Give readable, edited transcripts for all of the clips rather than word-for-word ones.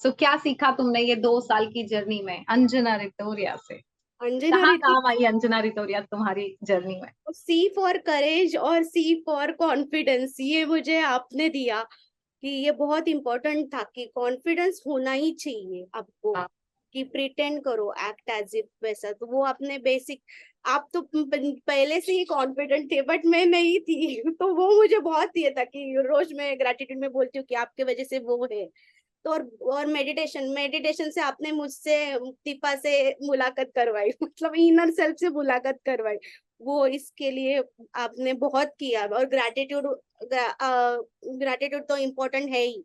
सो क्या सीखा तुमने ये 2 साल की जर्नी में अंजना रितोरिया से? अंजना कहाँ ऋतिक। काम आई अंजना रितोरिया तुम्हारी जर्नी में? सी फॉर करेज और सी फॉर कॉन्फिडेंस, ये मुझे आपने दिया कि ये बहुत इंपॉर्टेंट था कि कॉन्फिडेंस होना ही चाहिए आपको। हाँ। कि प्रिटेंड करो, एक्ट एज इफ, वैसा तो वो अपने बेसिक। आप तो पहले से ही कॉन्फिडेंट थे बट मैं नहीं थी तो वो मुझे बहुत ये था कि रोज मैं ग्रेटिट्यूड में बोलती हूँ कि आपके वजह से वो है। तो और मेडिटेशन मेडिटेशन से आपने मुझसे दीपा से मुलाकात करवाई मतलब इनर सेल्फ से मुलाकात करवाई। वो इसके लिए आपने बहुत किया। और ग्रैटिट्यूड, ग्रैटिट्यूड तो इम्पोर्टेंट है ही।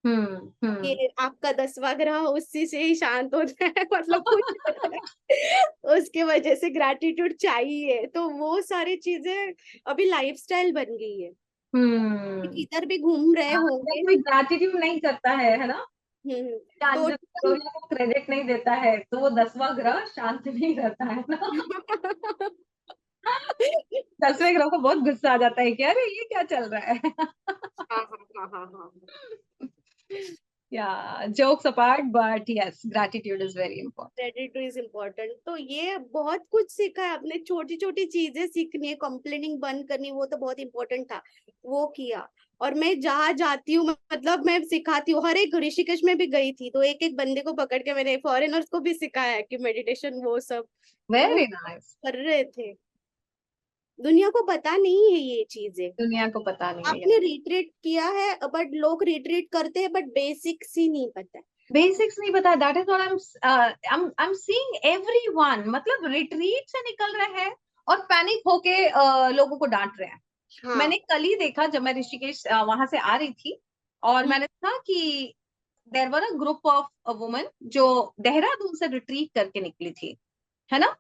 हम्म। कि आपका 10वां ग्रह उसी से ही शांत होता है मतलब कुछ उसके वजह से ग्रैटिट्यूड चाहिए, तो वो सारी चीजें अभी लाइफस्टाइल बन गई है। हम्म। इधर भी घूम रहे हाँ, अगर होंगे। कोई ग्रैटिट्यूड नहीं करता है ना, हम्म। या तो अंजलि रितोरिया को क्रेडिट नहीं देता है, तो वो 10वां ग्रह शांत नहीं रहता है ना। 10वें ग्रह को बहुत गुस्सा आ जाता है कि अरे ये क्या चल रहा है। हाँ हाँ हाँ हाँ हाँ। या jokes apart, but yes, gratitude is very important. Credit is important, तो ये बहुत कुछ सीखा है आपने। छोटी छोटी चीजें सीखनी है, कंप्लेनिंग बंद करनी, वो तो बहुत इंपॉर्टेंट था। वो किया। और मैं जहाँ जाती हूँ मतलब मैं सिखाती हूँ। हर एक ऋषिकेश में भी गई थी तो एक एक बंदे को पकड़ के मैंने फॉरेनर्स को भी सिखाया है कि मेडिटेशन वो सब। तो वो वेरी नाइस। कर रहे थे। दुनिया को पता नहीं है ये चीजें। दुनिया को पता नहीं है। आपने रिट्रीट किया है बट लोग रिट्रीट करते हैं बट बेसिक्स ही नहीं पता है। बेसिक्स नहीं पता, that is what I am seeing everyone, मतलब रिट्रीट से निकल रहे हैं और पैनिक होके लोगों को डांट रहे हैं। हाँ। मैंने कल ही देखा जब मैं ऋषिकेश वहां से आ रही थी, और हम्म। मैंने देखा कि there were a group of women जो देहरादून से रिट्रीट करके निकली थी, है ना।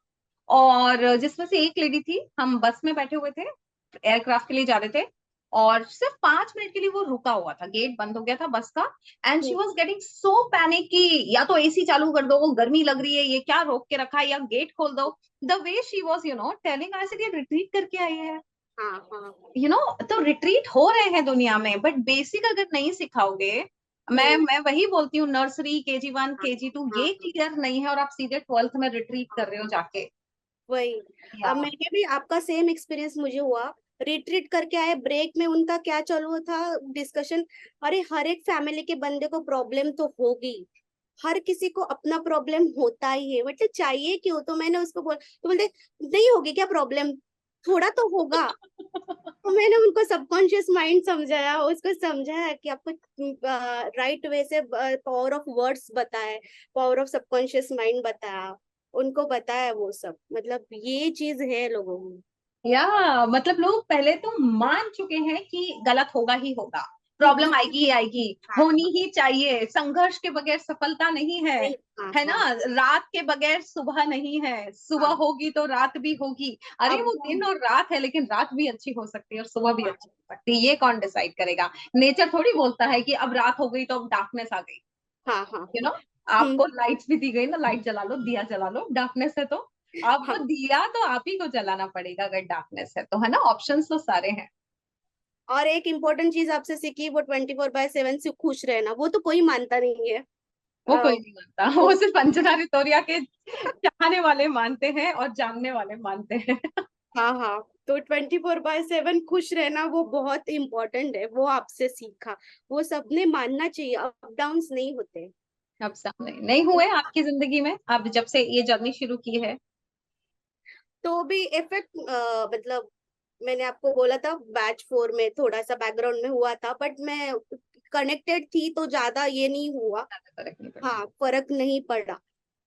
और जिसमें से एक लेडी थी, हम बस में बैठे हुए थे, एयरक्राफ्ट के लिए जा रहे थे, और सिर्फ 5 मिनट के लिए वो रुका हुआ था, गेट बंद हो गया था बस का। And she hmm. Was getting so panic कि या तो एसी चालू कर दो, गर्मी लग रही है, ये क्या रोक के रखा है, या गेट खोल दो। The way she was telling, I said ये रिट्रीट करके आई है। हाँ हाँ। तो रिट्रीट हो रहे हैं दुनिया में, बट बेसिक अगर नहीं सिखाओगे। मैं हम्म। मैं वही बोलती हूँ, नर्सरी KG1 हाँ KG2 हाँ ये हाँ क्लियर नहीं है, और आप सीधे 12th में रिट्रीट कर रहे हो जाके। वही। या अब मैंने भी आपका सेम एक्सपीरियंस मुझे हुआ। रिट्रीट करके आए, ब्रेक में उनका क्या चालू था डिस्कशन। अरे हर एक फैमिली के बंदे को प्रॉब्लम तो होगी। हर किसी को अपना प्रॉब्लम होता ही है, मतलब चाहिए क्यों। तो मैंने उसको तो बोलते नहीं होगी क्या प्रॉब्लम, थोड़ा तो होगा। तो मैंने उनको सबकॉन्शियस माइंड समझाया, उसको समझाया कि आपको राइट वे से पावर ऑफ वर्ड्स बताए, पावर ऑफ सबकॉन्शियस माइंड बताया। उनको बताया वो सब, मतलब ये चीज है लोगों में। मतलब लोग पहले तो मान चुके हैं कि गलत होगा ही होगा, कि प्रॉब्लम आएगी ही आएगी, हाँ होनी ही चाहिए, संघर्ष के बगैर सफलता नहीं है। नहीं, हाँ है ना। हाँ रात के बगैर सुबह नहीं है, सुबह हाँ। होगी तो रात भी होगी। अरे अब वो दिन और रात है, लेकिन रात भी अच्छी हो सकती है और सुबह भी हाँ अच्छी हो सकती है, ये कौन डिसाइड करेगा? नेचर थोड़ी बोलता है कि अब रात हो गई तो अब डार्कनेस आ गई। हाँ हाँ। यू नो हम्म। आपको लाइट्स भी दी गई ना, लाइट जला लो, दिया जला लो, डार्कनेस है तो अब वो हाँ। दिया तो आप ही को जलाना पड़ेगा, अगर डार्कनेस है तो, है ना। ऑप्शंस तो सारे हैं। और एक इम्पोर्टेंट चीज आपसे सीखी, वो 24/7 से खुश रहना, वो तो कोई मानता नहीं है। वो कोई अ, नहीं मानता। वो वो सिर्फ अंजना रितोरिया के चाहने वाले मानते हैं और जानने वाले मानते हैं। हाँ हाँ। तो 24/7 खुश रहना वो बहुत इम्पोर्टेंट है, वो आपसे सीखा। वो सबने मानना चाहिए, अप डाउन्स नहीं होते। अब सामने नहीं हुए आपकी जिंदगी में, अब जब से ये जर्नी शुरू की है? तो भी इफेक्ट मतलब मैंने आपको बोला था बैच 4 में थोड़ा सा बैकग्राउंड में हुआ था बट मैं कनेक्टेड थी तो ज्यादा ये नहीं हुआ। ज्यादा फर्क नहीं पड़ा। हाँ, फर्क नहीं पड़ा।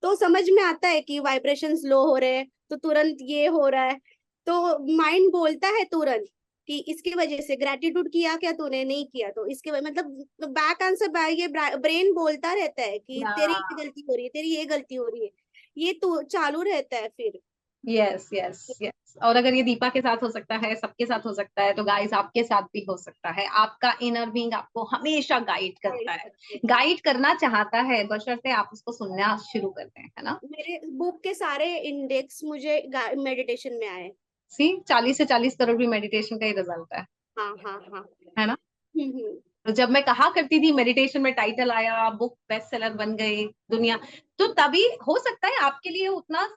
तो समझ में आता है कि वाइब्रेशंस लो हो रहे हैं तो तुरंत ये हो रहा है। तो माइंड बोलता है तुरंत कि इसकी वजह से ग्रेटिट्यूड किया क्या तूने, नहीं किया तो इसके वजह, मतलब बैक आंसर बैक, ये ब्रेन बोलता रहता है कि तेरी ये हाँ। गलती हो रही है, तेरी ये गलती हो रही है। ये तो चालू रहता है फिर। यस यस यस, और अगर ये दीपा के साथ हो सकता है, सबके साथ हो सकता है, तो गाइस आपके साथ भी हो सकता है। आपका इनर बीइंग आपको हमेशा गाइड करता है, गाइड करना चाहता है, बशर्ते आप उसको सुनना शुरू करते हैं, है ना। मेरे बुक के सारे इंडेक्स मुझे मेडिटेशन में आए। 40 से 40 करोड़ भी मेडिटेशन का ही रिजल्ट हाँ हाँ हाँ। है ना। हम्म। जब मैं कहा करती थी मेडिटेशन में टाइटल आया, बुक बेस्ट सेलर बन गई दुनिया, तो तभी हो सकता है आपके लिए उतना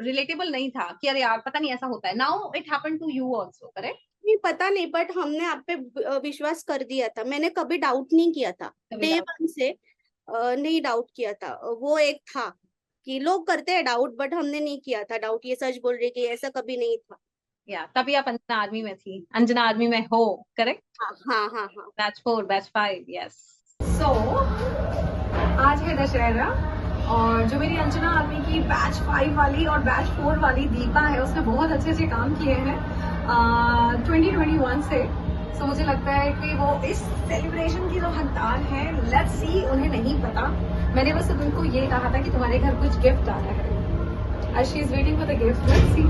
रिलेटेबल नहीं था कि अरे यार पता नहीं ऐसा होता है। Now it happen to you also, correct? नहीं पता नहीं, बट हमने आप पे विश्वास कर दिया था, मैंने कभी डाउट नहीं किया था, कभी डे डाउट? वन से नहीं डाउट किया था। वो एक था कि लोग करते हैं डाउट, बट हमने नहीं किया था डाउट, ये सच बोल रहे कि ऐसा कभी नहीं था। या तभी आप अंजना आर्मी में थी, अंजना आर्मी में हो, करेक्ट? हाँ हाँ हाँ हाँ। Batch 4 batch 5, yes. सो आज है दशहरा, और जो मेरी अंजना आर्मी की बैच 5 वाली और बैच 4 वाली दीपा है, उसने बहुत अच्छे अच्छे काम किए हैं 2021 से। सो मुझे लगता है कि वो इस सेलिब्रेशन की जो हकदार है। लेट्स सी, उन्हें नहीं पता, मैंने बस उनको ये कहा था कि तुम्हारे घर कुछ गिफ्ट आया है। आज she is waiting for the gift, let's see.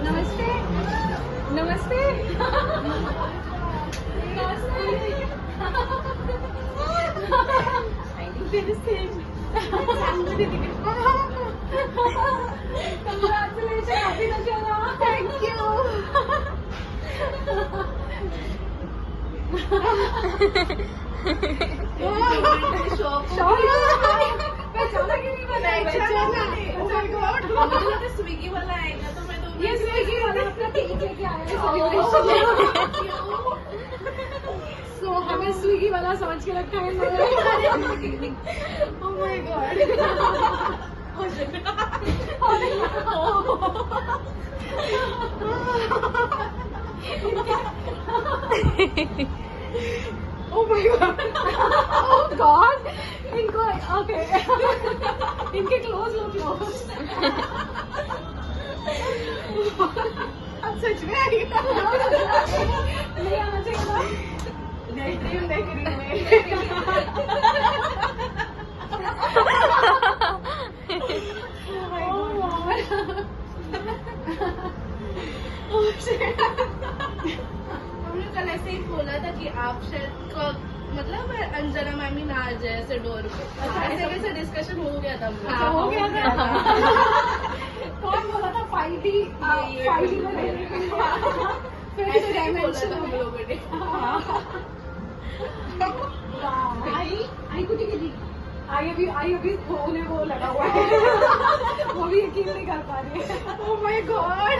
नमस्ते नमस्ते थैंक यू। स्विगी वाला आएगा तो मैं तो ये स्विगी वाला अपना केक लेके आया है सेलिब्रेशन। सो हमें स्विगी वाला समझ के रखा है। Oh my God. Oh my god! Oh god! इनको ओके, इनके क्लोज लो, क्लोज। अब सच में आई ले आना चाहिए। देख रही हूँ हमने कल ऐसे ही बोला था कि आप शायद मतलब अंजना मैमी ना आ जाए ऐसे डोर पे। ऐसे वैसे डिस्कशन हो गया था हम लोग। हाँ, हो गया था। कौन बोला था? फाइटी फाइटी में ऐसे ही बोला था हम लोगों ने। आई कुछ की आई अभी उन्हें वो लगा हुआ है। वो भी यकीन नहीं कर पा रही है। Oh my God.